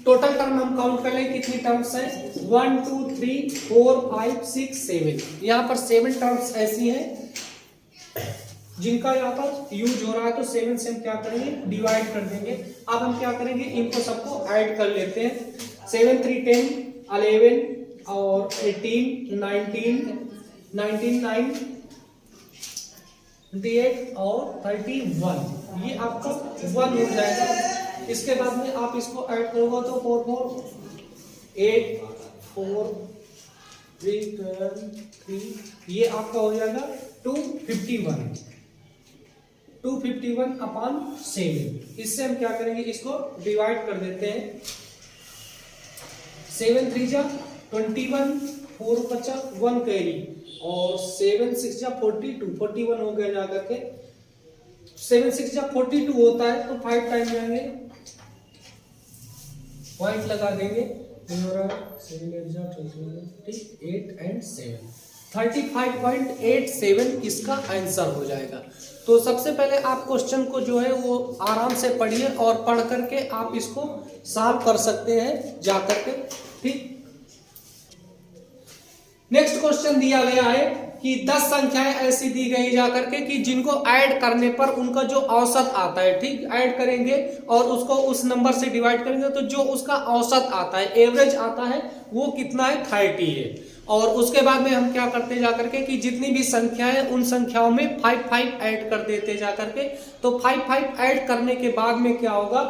टोटल टर्म हम काउंट कर लें कितनी टर्म्स हैं, 1 2 3 4 5 6 7। यहाँ पर 7 टर्म्स ऐसी हैं जिनका यहाँ पर यूज हो रहा है, तो 7 से हम क्या करेंगे डिवाइड कर देंगे। अब हम क्या करेंगे इनको सबको ऐड कर लेते हैं। 7 3 10 11 और 18 19 9 28 और 31, ये आपका 1 हो जाएगा। इसके बाद में आप इसको ऐड करोगे तो 4 4 8 4 3 12 3, ये आपका हो जाएगा 251 अपान 7। इससे हम क्या करेंगे इसको डिवाइड कर देते हैं। 7 3 जा 21, 4 बचा 1 कैरी, और 7 6 जा 42, 41 हो गया जाकर के। 7 6 जा 42 होता है तो 5 टाइम जाएंगे, पॉइंट लगा देंगे, 7 8 जा 8 एंड 7, 35.87 इसका आंसर हो जाएगा। तो सबसे पहले आप क्वेश्चन को जो है वो आराम से पढ़िए और पढ़ करके आप इसको सॉल्व कर सकते हैं जाकर के, ठीक। नेक्स्ट क्वेश्चन दिया गया है कि 10 संख्याएं ऐसी दी गई जाकर के कि जिनको ऐड करने पर उनका जो औसत आता है, ठीक, ऐड करेंगे और उसको उस नंबर से डिवाइड करेंगे तो जो उसका औसत आता है, एवरेज आता है, वो कितना है 30 है। और उसके बाद में हम क्या करते जाकर के कि जितनी भी संख्याएं उन संख्याओं में 5 5 ऐड कर देते जाकर के। तो 5 5 ऐड करने के बाद में क्या होगा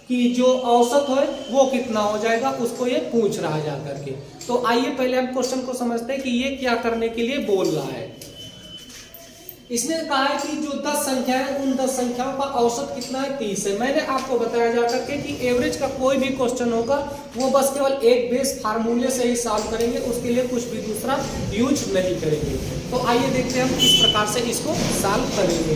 कि जो औसत है वो कितना हो जाएगा, उसको ये पूछ रहा है जाकर के। तो आइए पहले हम क्वेश्चन को समझते हैं कि ये क्या करने के लिए बोल रहा है। इसने कहा है कि जो 10 संख्या है उन 10 संख्याओं का औसत कितना है 30 है। मैंने आपको बताया जाकर के कि एवरेज का कोई भी क्वेश्चन होगा वो बस केवल एक बेस फार्मूले से ही सॉल्व करेंगे, उसके लिए कुछ भी दूसरा यूज नहीं करेंगे। तो आइए देखते हैं हम किस प्रकार से इसको सॉल्व करेंगे।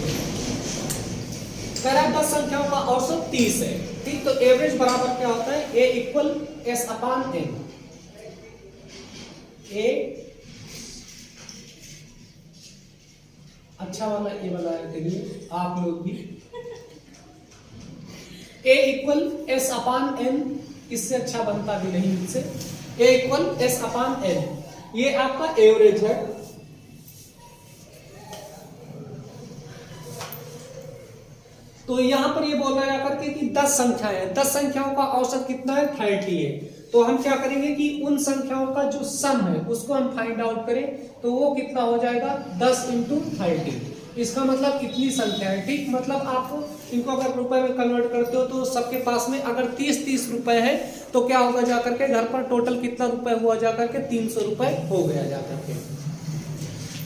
कह रहा है 10 संख्याओं का औसत 30 है, ठीक। तो एवरेज बराबर क्या होता है, A इक्वल S/N। ए अच्छा वाला ए बनाया करिए आप लोग भी। A इक्वल S/N, इससे अच्छा बनता भी नहीं इससे। A इक्वल S/N, ये आपका एवरेज है। तो यहाँ पर ये बोल रहा है जाकर के कि 10 संख्याएं हैं, 10 संख्याओं का औसत कितना है 30 है। तो हम क्या करेंगे कि उन संख्याओं का जो सम है उसको हम फाइंड आउट करें, तो वो कितना हो जाएगा 10 इंटू 30। इसका मतलब इतनी संख्या है, ठीक। मतलब आप इनको अगर रुपए में कन्वर्ट करते हो तो सबके पास में अगर 30 रुपए है तो क्या होगा जाकर के घर पर टोटल कितना रुपए हुआ जाकर के 300 रुपए हो गया जाकर के।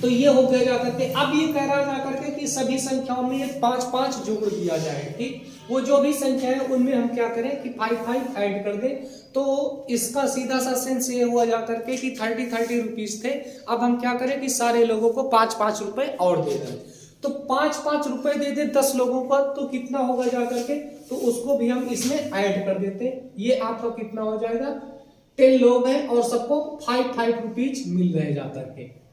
तो ये हो गया जाकर के। अब ये कह रहा है जाकर के कि सभी संख्याओं में ये 5-5 जोड़ दिया जाए, ठीक। वो जो भी संख्या है उनमें हम क्या करें कि 5-5 ऐड कर दें। तो इसका सीधा सा सेंस ये हुआ जाकर के कि 30 रुपीज थे, अब हम क्या करें कि सारे लोगों को 5-5 रुपए और दे दें। तो 5-5 रुपए दे दे 10 लोगों का, तो कितना होगा जाकर के, तो उसको भी हम इसमें ऐड कर देते हैं। ये आपका कितना हो जाएगा, 10 लोग हैं और सबको 5-5 रुपीज मिल रहे जाकर के।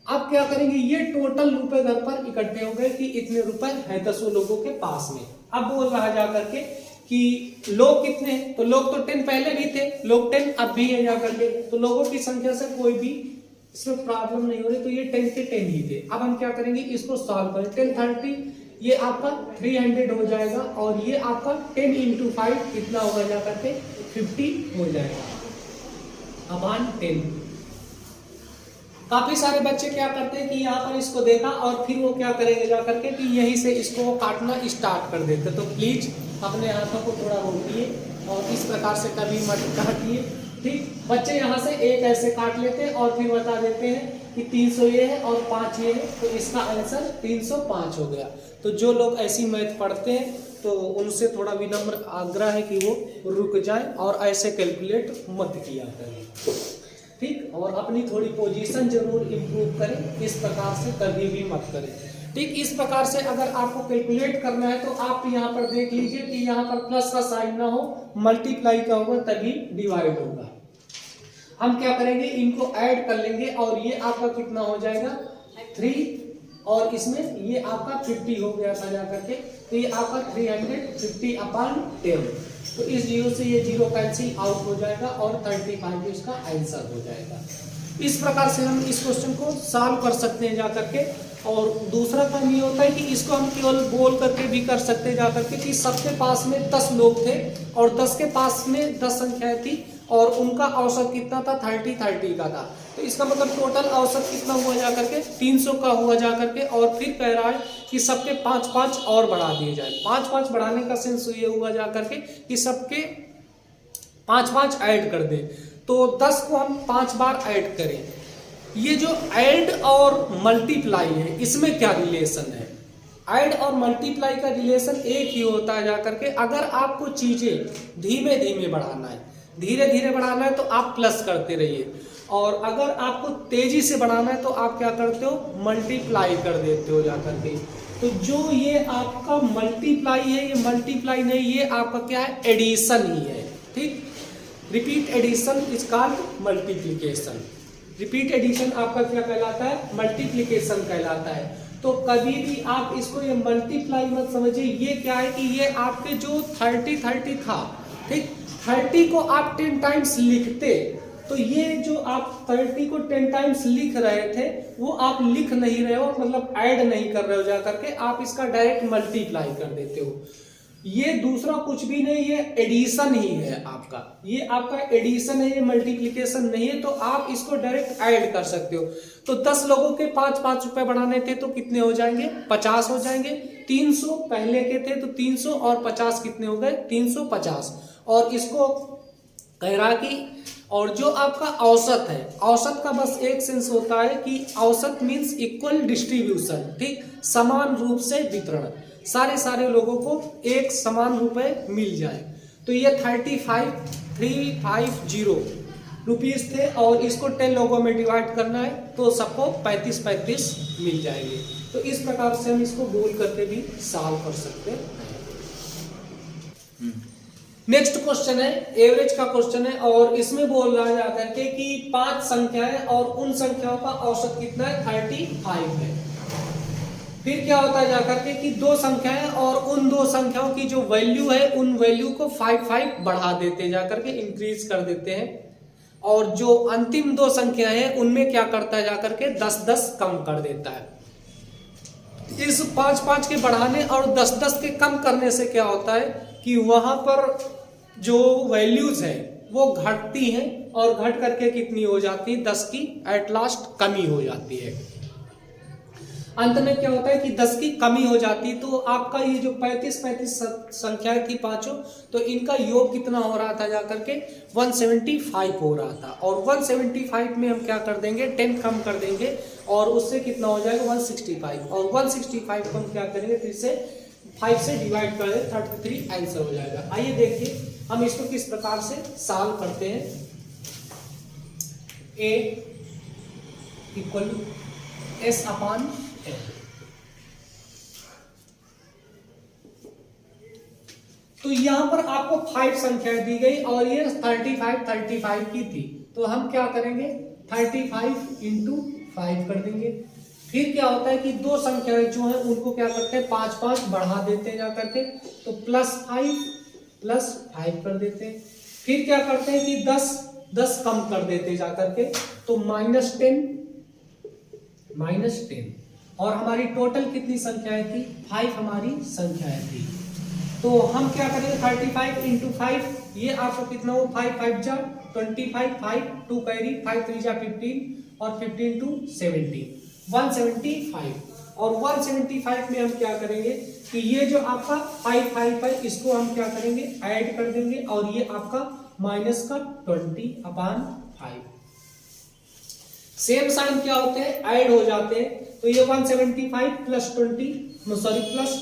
अब क्या करेंगे, ये टोटल रुपए घर पर इकट्ठे हो गए कि इतने रुपए हैं 10 लोगों के पास में। अब बोल रहा जाकर के कि लोग कितने हैं, तो लोग तो 10 पहले भी थे, लोग 10 अब भी है जाकर के। तो लोगों की संख्या से कोई भी इसमें प्रॉब्लम नहीं हो रही, तो ये 10 के 10 ही थे। अब हम क्या करेंगे, इसको सॉल्व करें। 10 30 ये आपका 300 हो जाएगा और ये आपका 10 इंटू 5 कितना होगा जाकर के 50 हो जाएगा अपॉन 10। काफी सारे बच्चे क्या करते हैं कि यहाँ पर इसको देखा और फिर वो क्या करेंगे जाकर के कि यहीं से इसको काटना स्टार्ट कर देते। तो प्लीज अपने हाथों को थोड़ा रोकिए और इस प्रकार से कभी मत काटिए, ठीक। बच्चे यहाँ से एक ऐसे काट लेते हैं और फिर बता देते हैं कि 300 ये है और 5 ये है, तो इसका आंसर 305 हो गया। तो जो लोग ऐसी मैथ पढ़ते हैं तो उनसे थोड़ा विनम्र आग्रह है कि वो रुक जाए और ऐसे कैलकुलेट मत किया करें, ठीक। और अपनी थोड़ी पोजीशन जरूर इंप्रूव करें, इस प्रकार से कभी भी मत करें, ठीक। इस प्रकार से अगर आपको कैलकुलेट करना है तो आप यहाँ पर देख लीजिए कि यहाँ पर प्लस का साइन ना हो, मल्टीप्लाई का होगा तभी डिवाइड होगा। हम क्या करेंगे, इनको ऐड कर लेंगे और ये आपका कितना हो जाएगा 3 और इसमें ये आपका 50 हो गया था जाकर के, तो ये आपका 350 अपॉन 10। तो इस जीरो से ये जीरो कैंसिल आउट हो जाएगा और 35 इसका आंसर हो जाएगा। इस प्रकार से हम इस क्वेश्चन को सॉल्व कर सकते हैं जाकर के। और दूसरा काम ये होता है कि इसको हम केवल बोल करके भी कर सकते हैं जाकर के कि सबके पास में 10 लोग थे और 10 के पास में 10 संख्याएं थी और उनका औसत कितना था 30 का था। तो इसका मतलब टोटल औसत कितना हुआ जाकर के 300 का हुआ जाकर के। और फिर कह रहा है कि सबके 5-5 और बढ़ा दिए जाए। 5-5 बढ़ाने का सेंस ये हुआ जाकर के कि सबके 5-5 ऐड कर दे, तो 10 को हम 5 बार ऐड करें। ये जो ऐड और मल्टीप्लाई है इसमें क्या रिलेशन है, ऐड और मल्टीप्लाई का रिलेशन एक ही होता है जाकर के। अगर आपको चीजें धीमे धीमे बढ़ाना है, धीरे धीरे बढ़ाना है तो आप प्लस करते रहिए, और अगर आपको तेजी से बढ़ाना है तो आप क्या करते हो मल्टीप्लाई कर देते हो जाकर के। तो जो ये आपका मल्टीप्लाई है, ये मल्टीप्लाई नहीं, ये आपका क्या है एडिशन ही है, ठीक। Repeat addition is called multiplication. Repeat addition आपका क्या कहलाता है, मल्टीप्लिकेशन कहलाता है। तो कभी भी आप इसको ये मल्टीप्लाई मत समझिए, ये क्या है कि ये आपके जो 30 था, ठीक, 30 को आप 10 टाइम्स लिखते, तो ये जो आप 30 को 10 टाइम्स लिख रहे थे वो आप लिख नहीं रहे हो, मतलब ऐड नहीं कर रहे हो जाकर के, आप इसका डायरेक्ट मल्टीप्लाई कर देते हो। ये दूसरा कुछ भी नहीं, ये एडिशन ही है आपका, ये आपका एडिशन है, ये मल्टीप्लिकेशन नहीं है। तो आप इसको डायरेक्ट ऐड कर सकते हो। तो 10 लोगों के 5-5 रुपए बढ़ाने थे तो कितने हो जाएंगे 50 हो जाएंगे। 300 पहले के थे तो 300 और 50 कितने हो गए 350। और इसको कह रहा कि और जो आपका औसत है, औसत का बस एक सेंस होता है कि औसत मीन्स इक्वल डिस्ट्रीब्यूशन, ठीक, समान रूप से वितरण, सारे लोगों को एक समान रुपए मिल जाए। तो ये 350 रुपीज थे और इसको 10 लोगों में डिवाइड करना है तो सबको 35 मिल जाएंगे। तो इस प्रकार से हम इसको बोल करके भी सॉल्व कर सकते हैं। नेक्स्ट क्वेश्चन है एवरेज का क्वेश्चन है और इसमें बोल रहा है जाकर के कि 5 संख्याएं और उन संख्याओं का औसत कितना है 35 है। फिर क्या होता है जाकर के कि 2 संख्याएं और उन 2 संख्याओं की जो वैल्यू है उन वैल्यू को 5 बढ़ा देते जाकर के, इंक्रीज कर देते हैं। और जो अंतिम 2 संख्याएं हैं उनमें क्या करता है जाकर के 10 कम कर देता है। इस 5-5 के बढ़ाने और 10-10 के कम करने से क्या होता है कि वहां पर जो वैल्यूज है वो घटती हैं और घट करके कितनी हो जाती है, 10 की एट लास्ट कमी हो जाती है। अंत में क्या होता है कि 10 की कमी हो जाती है। तो आपका ये जो 35 संख्याएं थी पांचों, तो इनका योग कितना हो रहा था जाकर के 175 हो रहा था। और 175 में हम क्या कर देंगे, 10 कम कर देंगे और उससे कितना हो जाएगा 165। और 165 को हम क्या करेंगे, फिर से 5 से डिवाइड कर दें, 33 आंसर हो जाएगा। आइए देखिए हम इसको किस प्रकार से सॉल्व करते हैं। a equal to s upon n। तो यहां पर आपको 5 संख्याएं दी गई और ये 35 की थी। तो हम क्या करेंगे, 35 इंटू 5 कर देंगे। फिर क्या होता है कि दो संख्याएं जो हैं उनको क्या करते हैं, 5-5 बढ़ा देते हैं जाकर के, तो +5 कर देते हैं। फिर क्या करते हैं कि 10 कम कर देते हैं जाकर के, तो -10 और हमारी टोटल कितनी संख्याएं थी, 5 हमारी संख्याएं थी। तो हम क्या करेंगे, 35 इंटू 5, ये आपको कितना हो, 5 जा 25, 5 2 कैरी, 5 3 जा 15 और 15 टू 70, 175। और 175 में हम क्या करेंगे कि ये जो आपका 5 है इसको हम क्या करेंगे, ऐड कर देंगे और ये आपका माइनस का 20/5। सेम साइन क्या होते हैं, ऐड हो जाते हैं। तो ये 175 प्लस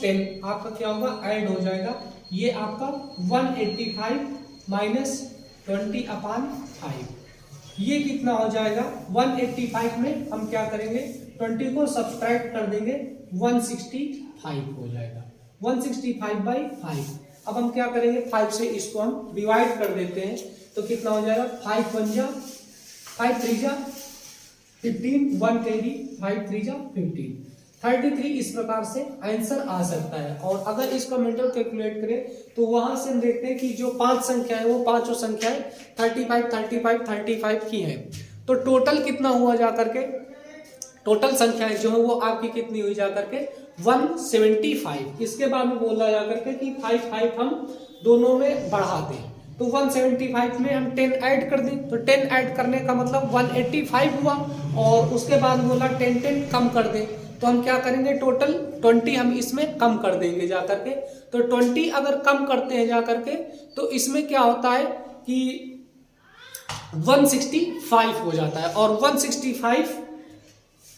10 आपका क्या होगा, ऐड हो जाएगा। ये आपका 185 माइनस 20/5, ये कितना हो जाएगा, 185 में हम क्या करेंगे, 20 को सब्सट्रैक्ट कर देंगे, 165 हो जाएगा, 165/5। अब हम क्या करेंगे, 5 से इसको हम डिवाइड कर देते हैं, तो कितना हो जाएगा, 5 1 जा 5 3 जा 15, 1 कैरी, 5 3 जा 15, 33 इस प्रकार से आंसर आ सकता है। और अगर इसका मेंटल कैलकुलेट करें तो वहां से हम देखते हैं कि जो 5 संख्याएं वो पांचों संख्याएं 35 की हैं। तो टोटल कितना हुआ जाकर के, टोटल संख्याएं जो है वो आपकी कितनी हुई जाकर के 175। इसके बाद में बोला जाकर के कि 5 हम दोनों में बढ़ा दें, तो 175 में हम 10 ऐड कर दें, तो 10 ऐड करने का मतलब 185 हुआ। और उसके बाद बोला 10 कम कर दें, तो हम क्या करेंगे, टोटल 20 हम इसमें कम कर देंगे जाकर के। तो 20 अगर कम करते हैं जाकर के, तो इसमें क्या होता है कि 165 हो जाता है। और 165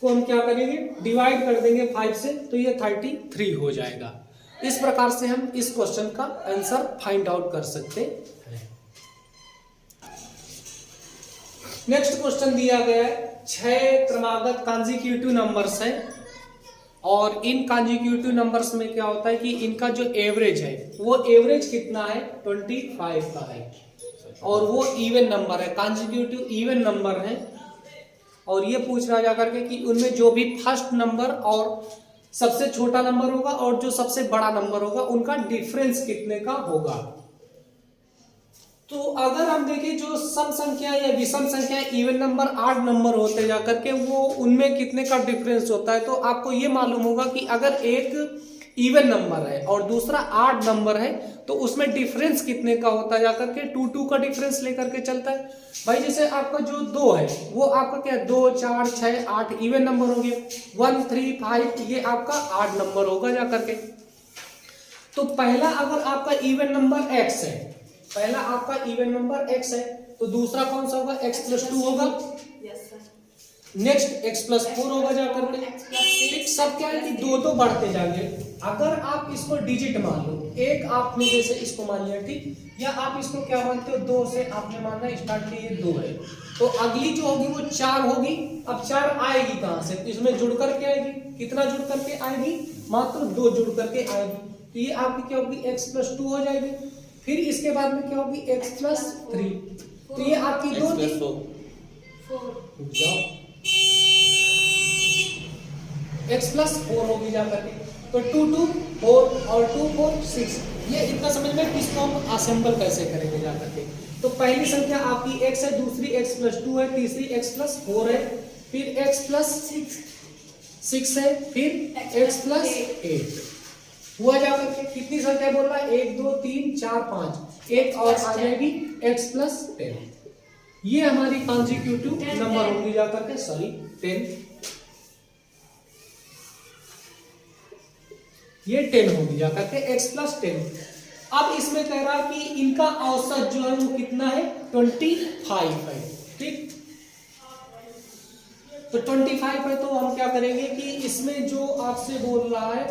को हम क्या करेंगे, डिवाइड कर देंगे 5 से, तो ये 33 हो जाएगा। इस प्रकार से हम इस क्वेश्चन का आंसर फाइंड आउट कर सकते हैं। नेक्स्ट क्वेश्चन दिया गया है, 6 क्रमागत कॉन्जिक्यूटिव नंबर्स हैं और इन कॉन्जिक्यूटिव नंबर्स में क्या होता है कि इनका जो एवरेज है वो एवरेज कितना है, 25 का है और वो इवन नंबर है, कॉन्जिक्यूटिव इवन नंबर है। और ये पूछ रहा जाकर के कि उनमें जो भी फर्स्ट नंबर और सबसे छोटा नंबर होगा और जो सबसे बड़ा नंबर होगा उनका डिफरेंस कितने का होगा। तो अगर हम देखें जो सम संख्या या विषम संख्या इवन नंबर 8 नंबर होते जाकर के वो उनमें कितने का डिफरेंस होता है, तो आपको ये मालूम होगा कि अगर एक इवन नंबर है और दूसरा 8 नंबर है तो उसमें डिफरेंस कितने का होता है जाकर के 2 का डिफरेंस लेकर के चलता है। भाई जैसे आपका जो 2 है वो आपका क्या है, 2 4 6 8 इवन नंबर होंगे, 1 3 5 ये आपका 8 नंबर होगा जाकर के। तो पहला अगर आपका इवन नंबर x है, पहला आपका इवन नंबर x है, तो दूसरा कौन सा होगा, x + 2 होगा, नेक्स्ट x + 4 होगा जाकर के। सब क्या है कि 2 बढ़ते जाएंगे। अगर आप इसको डिजिट मान लो, एक आपने जैसे इसको मान लिया, ठीक, या आप इसको क्या मानते हो, 2 से आपने मानना स्टार्ट किया, ये 2 है, तो अगली जो होगी वो 4 होगी। अब 4 आएगी कहां से, इसमें जुड़ करके आएगी, कितना जुड़ करके आएगी, मात्र 2 जुड़ करके आएगी, तो ये आपकी क्या होगी, x + 2 हो जाएगी। फिर इसके बाद में क्या होगी, x + 3, तो ये आपकी 2 थी, x + 4 होगी जाकर के। तो 2 2 4 और 2 4 6, ये इतना समझ में कि इसको हम असेंबल कैसे करेंगे जाकर के। तो पहली संख्या आपकी x है, दूसरी x + 2 है, तीसरी x + 4 है, फिर x + 6 है, फिर x प्लस 8 हुआ जा करके कितनी संख्या बोल रहा है 1 2 3 4 5 एक और आ जाएगी x प्लस 10। ये हमारी कॉन्जिक्यूटिव नंबर होंगी जा करके, सॉरी 10, ये 10 होगी जा करके x प्लस 10। अब इसमें कह रहा है कि इनका औसत जो है वो कितना है 25 है, ठीक। तो 25 है तो हम क्या करेंगे कि इसमें जो आपसे बोल रहा है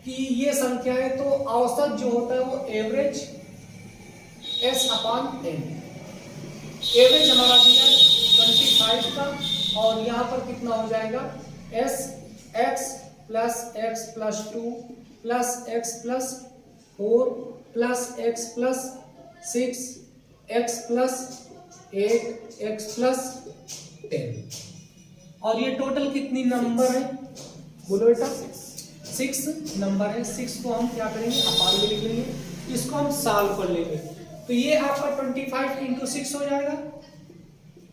कि ये संख्या है तो औसत जो होता है वो एवरेज s/n, एवरेज हमारा दिया 25 का, और यहाँ पर कितना हो जाएगा s x plus 2 plus x plus 4 plus x plus 6 x plus 8 x plus 10, और ये टोटल कितनी नंबर है बोलो बेटा 6 नंबर है। 6 को हम क्या करेंगे अपान में लिख लेंगे, इसको हम सॉल्व कर लेंगे। तो ये आपका 25 इंटू 6 हो जाएगा,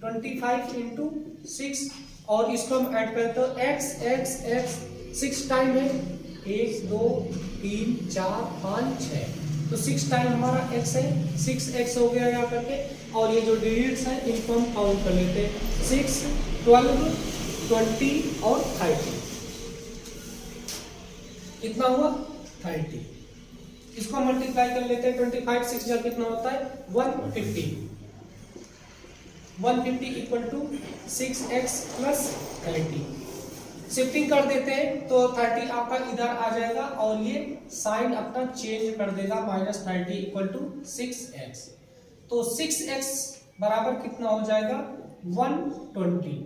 25 इंटू 6, और इसको हम ऐड करते हैं x 6 टाइम है 1 2 3 4 5 6, तो 6 टाइम हमारा x है, 6x हो गया यहाँ करके, और ये जो डिजिट्स हैं इनको हम काउंट कर लेते हैं 6 12 20 और 30, कितना हुआ 30, इसको मल्टीप्लाई कर लेते हैं 25 6 जा कितना होता है 150 equal to 6x plus 30, shifting कर देते हैं तो 30 आपका इधर आ जाएगा, और ये साइन अपना चेंज कर देगा -30 इक्वल टू 6x, तो 6x बराबर कितना हो जाएगा 120,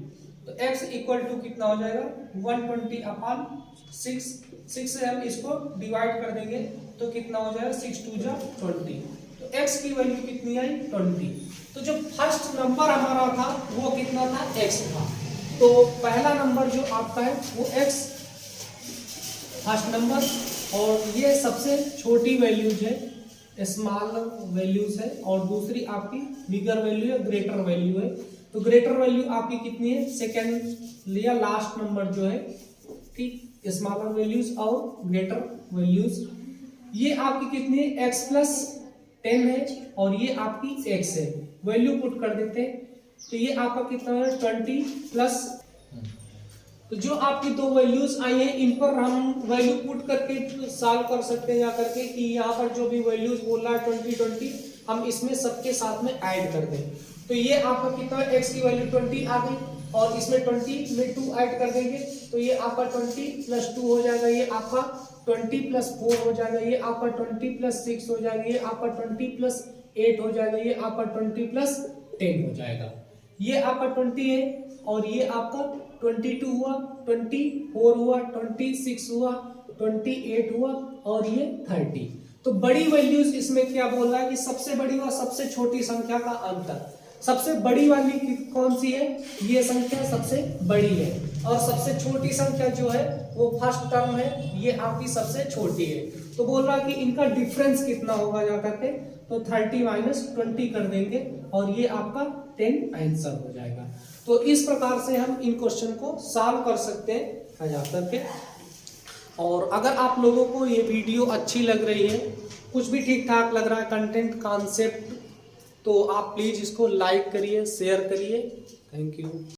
तो x इक्वल टू कितना हो जाएगा 120 अपान 6 से हम इसको डिवाइड कर देंगे तो कितना हो जाएगा 6 2 जा 20, तो x की वैल्यू कितनी आई 20। तो जो फर्स्ट नंबर हमारा था वो कितना था x था, तो पहला नंबर जो आपका है वो x फर्स्ट नंबर, और ये सबसे छोटी वैल्यूज है स्मॉल वैल्यूज है, और दूसरी आपकी बिगर वैल्यू है ग्रेटर वैल्यू है। तो ग्रेटर वैल्यू आपकी कितनी है सेकेंड लिया लास्ट नंबर जो है, ठीक, स्मॉलर वैल्यूज और ग्रेटर वैल्यूज, ये आपकी कितनी है x प्लस 10 है, और ये आपकी x है, वैल्यू पुट कर देते हैं तो ये आपका कितना है 20 प्लस, तो जो आपकी दो वैल्यूज आई हैं इन पर हम वैल्यू पुट करके सॉल्व कर सकते हैं, या करके कि यहाँ पर जो भी वैल्यूज बोल रहा है 20 हम इसमें सबके साथ में ऐड कर दें, तो ये आपका कितना है x की वैल्यू 20 आ गई, और इसमें 20 में 2 ऐड कर देंगे तो ये आपका 20 प्लस 2 हो जाएगा, ये आपका 20 प्लस 4 हो जाएगा, ये आपका 20 प्लस 6 हो जाएगा, ये आपका 20 प्लस 8 हो जाएगा, ये आपका 20 प्लस 10 हो जाएगा, ये आपका 20 है, और ये आपका 22 हुआ, 24 हुआ, 26 हुआ, 28 हुआ, और ये 30। तो बड़ी वैल्यूज इसमें क्या बोल रहा है कि सबसे बड़ी व सबसे छोटी संख्या का अंतर, सबसे बड़ी वाली कौन सी है, ये संख्या सबसे बड़ी है, और सबसे छोटी संख्या जो है वो फर्स्ट टर्म है, ये आपकी सबसे छोटी है। तो बोल रहा है कि इनका डिफरेंस कितना होगा जा करके, तो 30 माइनस 20 कर देंगे, और ये आपका 10 आंसर हो जाएगा। तो इस प्रकार से हम इन क्वेश्चन को सॉल्व कर सकते हैं जा करके। और अगर आप लोगों को ये वीडियो अच्छी लग रही है, कुछ भी ठीक ठाक लग रहा है कंटेंट कॉन्सेप्ट, तो आप प्लीज़ इसको लाइक करिए, शेयर करिए। Thank you.